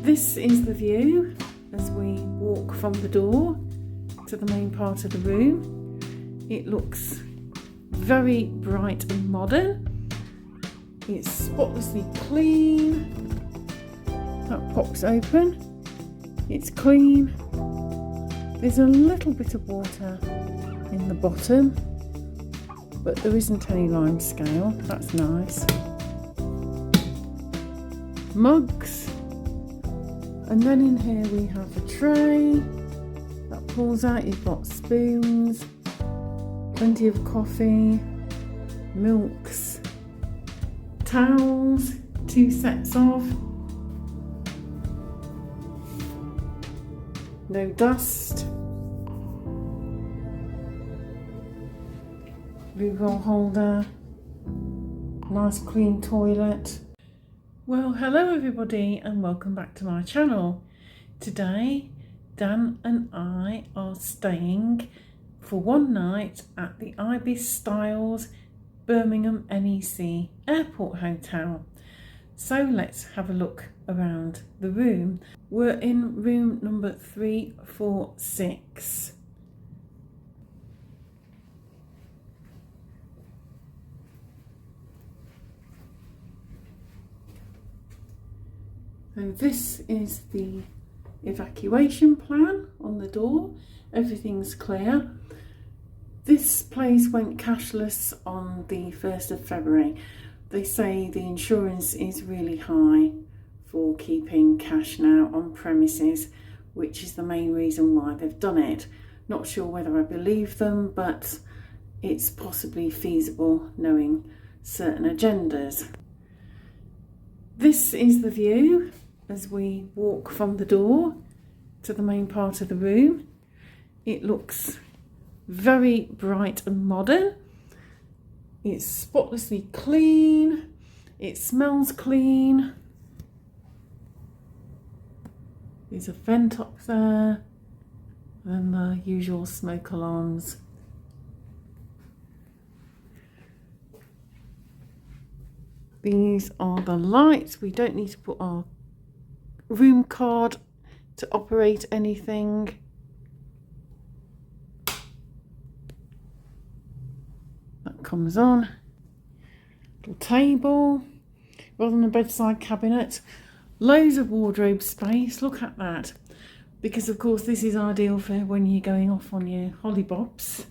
This is the view as we walk from the door to the main part of the room. It looks very bright and modern. It's spotlessly clean. That pops open. It's clean. There's a little bit of water in the bottom, but there isn't any lime scale. That's nice. Mugs. And then in here we have a tray that pulls out. You've got spoons, plenty of coffee, milks, towels, 2 sets of. No dust. Blue roll holder. Nice clean toilet. Well, hello everybody and welcome back to my channel. Today, Dan and I are staying for one night at the Ibis Styles Birmingham NEC Airport Hotel. So let's have a look around the room. We're in room number 346. So this is the evacuation plan on the door. Everything's clear. This place went cashless on the 1st of February. They say the insurance is really high for keeping cash now on premises, which is the main reason why they've done it. Not sure whether I believe them, but it's possibly feasible knowing certain agendas. This is the view as we walk from the door to the main part of the room. It looks very bright and modern. It's spotlessly clean. It smells clean. There's a vent up there and the usual smoke alarms. These are the lights. We don't need to put our room card to operate anything. That comes on. Little table rather than a bedside cabinet. Loads of wardrobe space. Look at that. Because of course this is ideal for when you're going off on your hollybobs.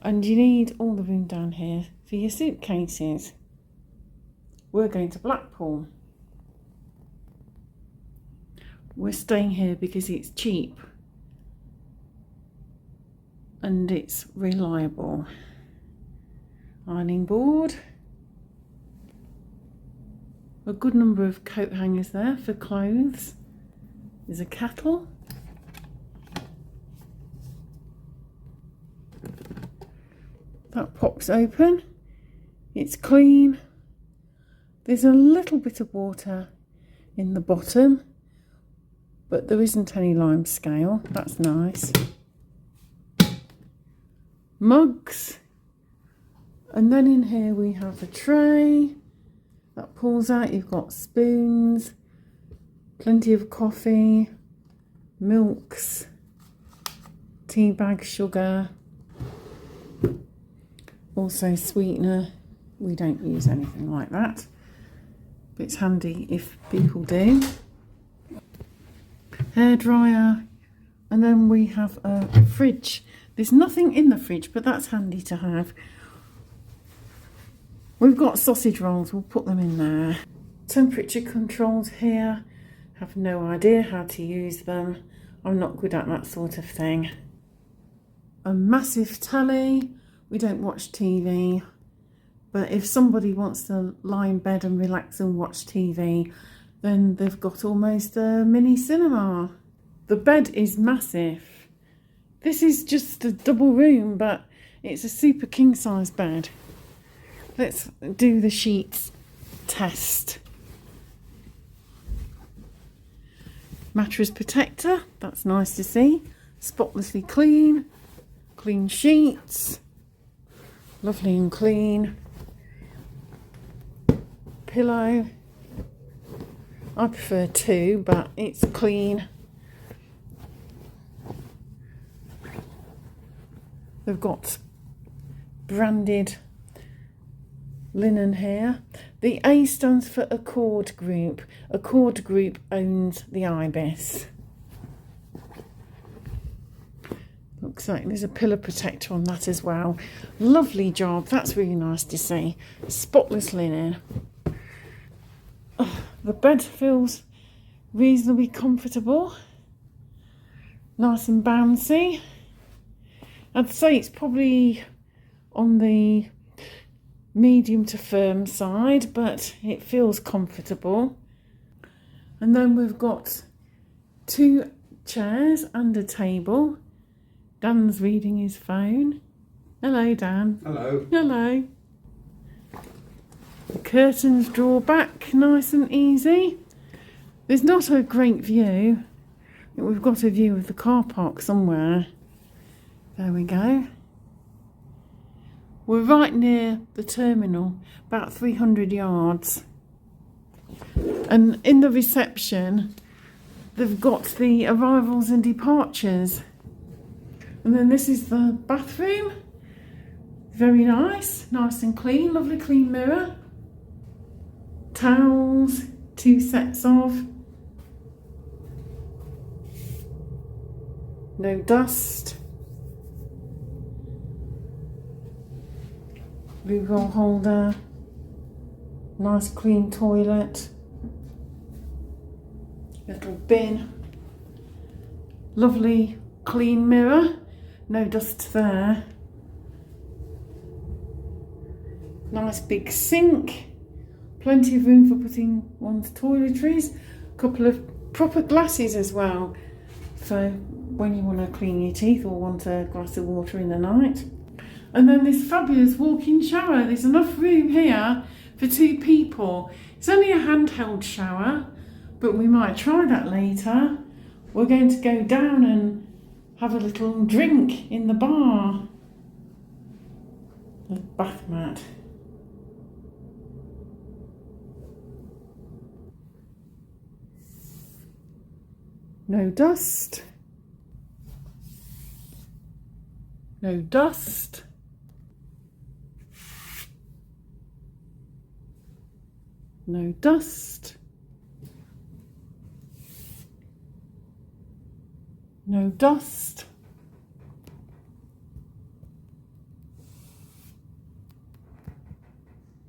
And you need all the room down here for your suitcases. We're going to Blackpool. We're staying here because it's cheap and it's reliable. Ironing board. A good number of coat hangers there for clothes. There's a kettle. That pops open. It's clean. There's a little bit of water in the bottom, but there isn't any lime scale. That's nice. Mugs. And then in here we have a tray that pulls out. You've got spoons, plenty of coffee, milks, tea bag sugar, also sweetener. We don't use anything like that, but it's handy if people do. Hairdryer, and then we have a fridge. There's nothing in the fridge, but that's handy to have. We've got sausage rolls, we'll put them in there. Temperature controls here. Have no idea how to use them. I'm not good at that sort of thing. A massive telly. We don't watch TV, but if somebody wants to lie in bed and relax and watch TV, then they've got almost a mini cinema. The bed is massive. This is just a double room, but it's a super king size bed. Let's do the sheets test. Mattress protector, that's nice to see. Spotlessly clean. Clean sheets. Lovely and clean. Pillow. I prefer 2, but it's clean. They've got branded linen here. The A stands for Accord Group. Accord Group owns the Ibis. Looks like there's a pillar protector on that as well. Lovely job. That's really nice to see. Spotless linen. Oh, the bed feels reasonably comfortable. Nice and bouncy. I'd say it's probably on the medium to firm side, but it feels comfortable. And then we've got 2 chairs and a table. Dan's reading his phone. Hello, Dan. Hello. Hello. The curtains draw back nice and easy. There's not a great view. I think we've got a view of the car park somewhere. There we go. We're right near the terminal, about 300 yards. And in the reception, they've got the arrivals and departures. And then this is the bathroom. Very nice, nice and clean, lovely clean mirror. Towels, 2 sets of. No dust. Blue roll holder. Nice clean toilet. Little bin. Lovely clean mirror. No dust there. Nice big sink. Plenty of room for putting one's toiletries. A couple of proper glasses as well, for when you want to clean your teeth or want a glass of water in the night. And then this fabulous walk-in shower. There's enough room here for 2 people. It's only a handheld shower, but we might try that later. We're going to go down and have a little drink in the bar. The bath mat. No dust. No dust. No dust. No dust.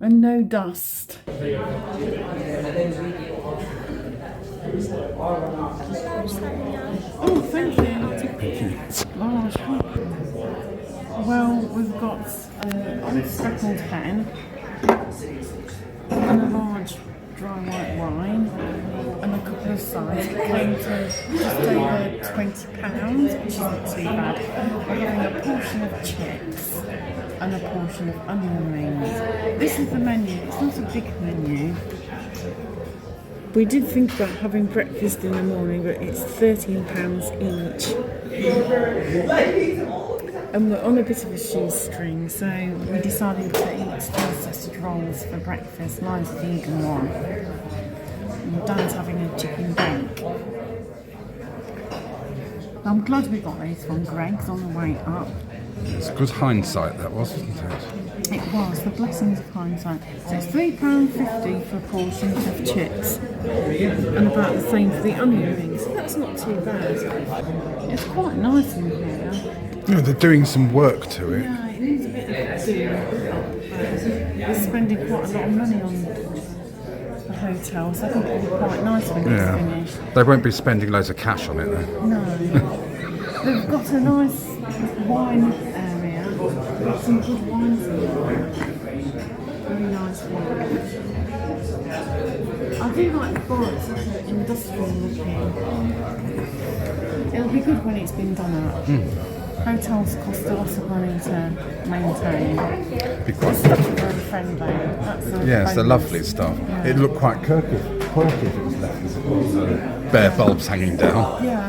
And no dust. Oh, thank you. Large. Well, we've got a speckled hen and a large dry white wine and a couple of sides. It came to just over £20, which isn't too bad. We're having a portion of chips and a portion of onion rings. This is the menu. It's not a big menu. We did think about having breakfast in the morning, but it's £13 each. And we're on a bit of a shoestring, so we decided to eat 2 sausage rolls for breakfast. Mine's a vegan one. And Dan's having a chicken bake. I'm glad we got these from Greg's on the way up. It's good hindsight, that was, wasn't it? It was, the blessings of hindsight. So it's £3.50 for a portion of chips. And about the same for the onion rings. So that's not too bad. It's quite nice in here. Yeah, they're doing some work to it. Yeah, it needs a bit of do. We're spending quite a lot of money on the hotel, so I think it'll be quite nice when it's finished. They won't be spending loads of cash on it though. No. They've got a nice wine area. They've got some good wines in there. Very nice wines. I do like the bar, it's like an industrial looking. It'll be good when it's been done up. Hotels cost a lot of money to maintain. Be quite Very friendly. That's it's the lovely stuff. Yeah. It looked quite quirky if it was left as it was bare bulbs hanging down. Yeah.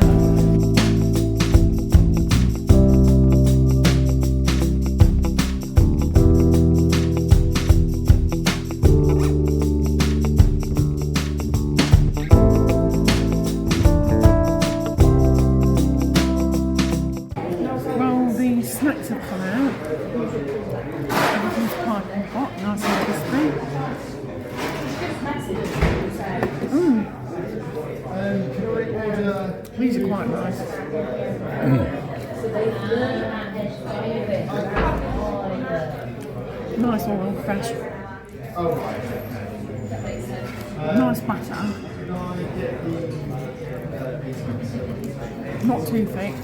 These are quite nice. Nice oil, fresh. Nice batter. Not too thick.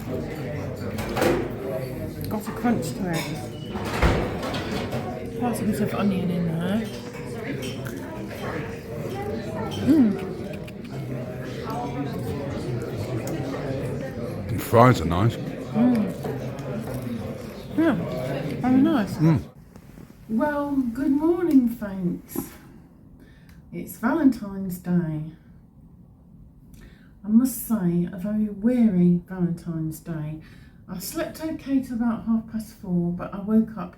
Got a crunch to it. Quite a bit of onion in there. The fries are nice. Yeah, very nice. Well, good morning, folks. It's Valentine's Day. I must say, a very weary Valentine's Day. I slept okay till about 4:30, but I woke up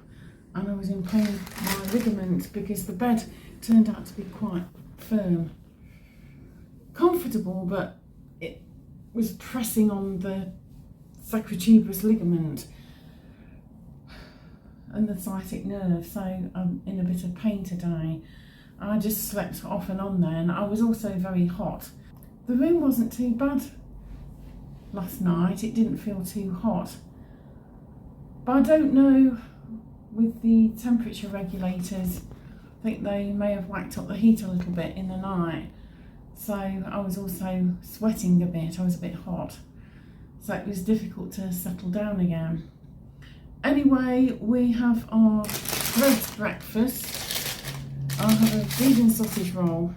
and I was in pain with my ligament because the bed turned out to be quite firm. Comfortable, but it was pressing on the sacrotuberous ligament and the sciatic nerve, so I'm in a bit of pain today. I just slept off and on there, and I was also very hot. The room wasn't too bad last night, it didn't feel too hot. But I don't know, with the temperature regulators, I think they may have whacked up the heat a little bit in the night. So I was also sweating a bit, I was a bit hot. So it was difficult to settle down again. Anyway, we have our Greg's breakfast. I'll have a vegan sausage roll.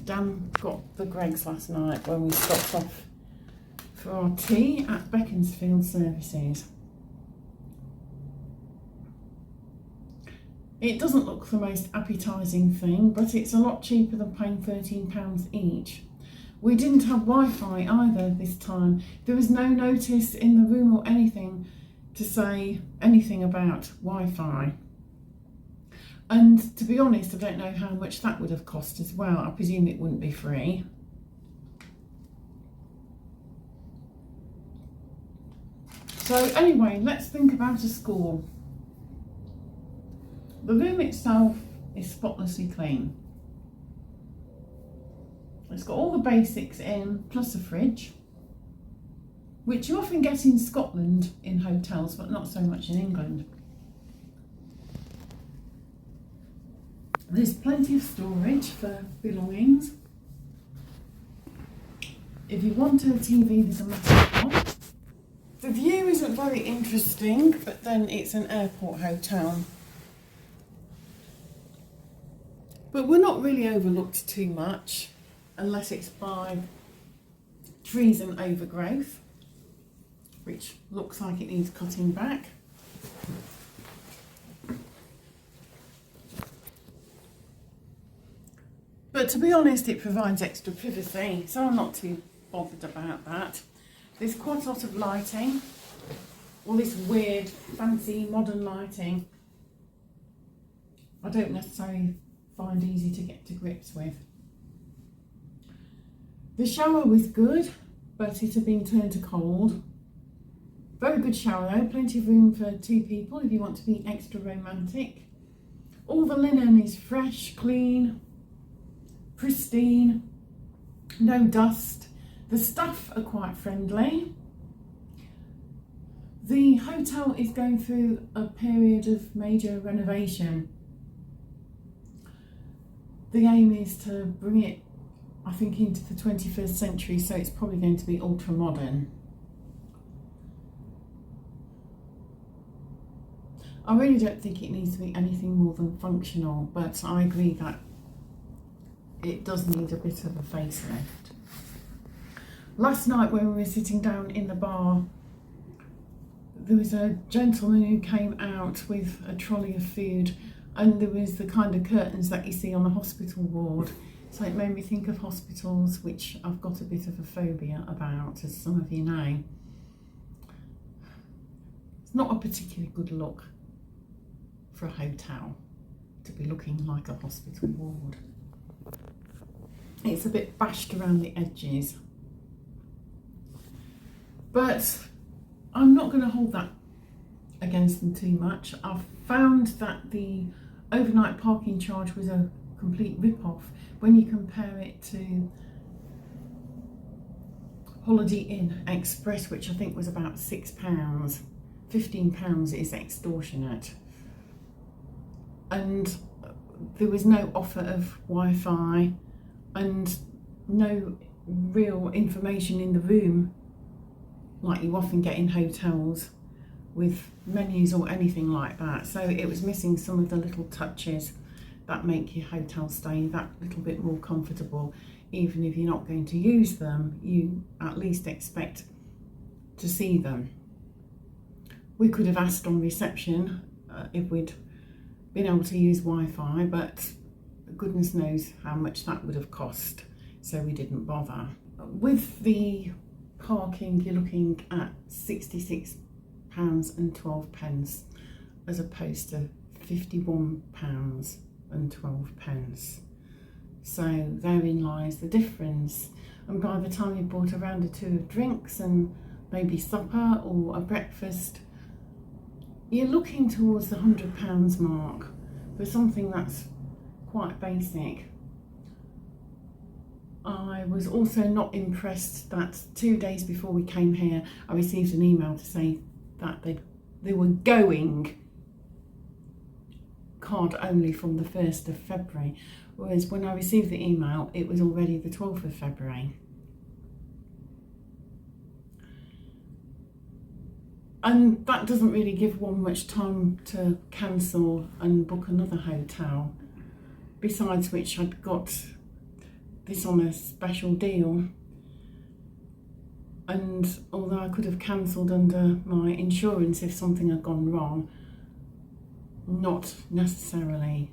Dan got the Greg's last night when we stopped off for our tea at Beaconsfield Services. It doesn't look the most appetising thing, but it's a lot cheaper than paying £13 each. We didn't have Wi-Fi either this time. There was no notice in the room or anything to say anything about Wi-Fi. And to be honest, I don't know how much that would have cost as well. I presume it wouldn't be free. So anyway, let's think about a score. The room itself is spotlessly clean. It's got all the basics in, plus a fridge, which you often get in Scotland in hotels, but not so much in England. There's plenty of storage for belongings. If you want a TV, there's a massive one. The view isn't very interesting, but then it's an airport hotel. But we're not really overlooked too much, unless it's by trees and overgrowth, which looks like it needs cutting back. But to be honest, it provides extra privacy, so I'm not too bothered about that. There's quite a lot of lighting, all this weird, fancy, modern lighting. I don't necessarily find easy to get to grips with. The shower was good, but it had been turned to cold. Very good shower though, plenty of room for 2 people if you want to be extra romantic. All the linen is fresh, clean, pristine, no dust. The staff are quite friendly. The hotel is going through a period of major renovation. The aim is to bring it, I think, into the 21st century, so it's probably going to be ultra modern. I really don't think it needs to be anything more than functional, but I agree that it does need a bit of a facelift. Last night when we were sitting down in the bar, there was a gentleman who came out with a trolley of food, and there was the kind of curtains that you see on a hospital ward. So it made me think of hospitals, which I've got a bit of a phobia about, as some of you know. It's not a particularly good look for a hotel to be looking like a hospital ward. It's a bit bashed around the edges. But I'm not going to hold that against them too much. I've found that the overnight parking charge was a complete rip-off when you compare it to Holiday Inn Express, which I think was about £6. £15 is extortionate. And there was no offer of Wi-Fi and no real information in the room like you often get in hotels with menus or anything like that. So it was missing some of the little touches that make your hotel stay that little bit more comfortable. Even if you're not going to use them, you at least expect to see them. We could have asked on reception if we'd been able to use Wi-Fi, but goodness knows how much that would have cost, so we didn't bother. With the parking, you're looking at £66.12 as opposed to £51.12. So therein lies the difference. And by the time you bought a round or two of drinks and maybe supper or a breakfast, you're looking towards the £100 mark for something that's quite basic. I was also not impressed that 2 days before we came here, I received an email to say that they were going card only from the 1st of February, whereas when I received the email, it was already the 12th of February. And that doesn't really give one much time to cancel and book another hotel. Besides which, I'd got this on a special deal. And although I could have cancelled under my insurance if something had gone wrong, not necessarily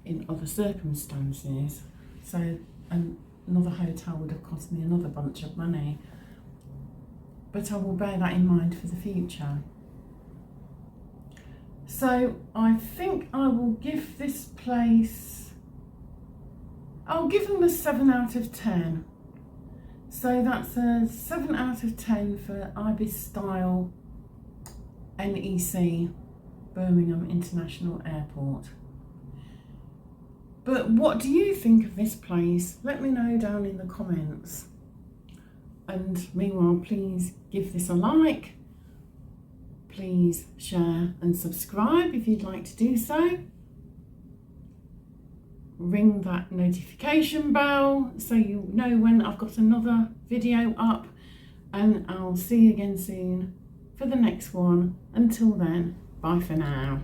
in other circumstances. So another hotel would have cost me another bunch of money. But I will bear that in mind for the future. So I think I will give this place, I'll give them a 7 out of 10. So that's a 7 out of 10 for Ibis Styles NEC Birmingham International Airport. But what do you think of this place? Let me know down in the comments. And meanwhile, please give this a like, please share and subscribe if you'd like to do so. Ring that notification bell so you know when I've got another video up, and I'll see you again soon for the next one. Until then, bye for now.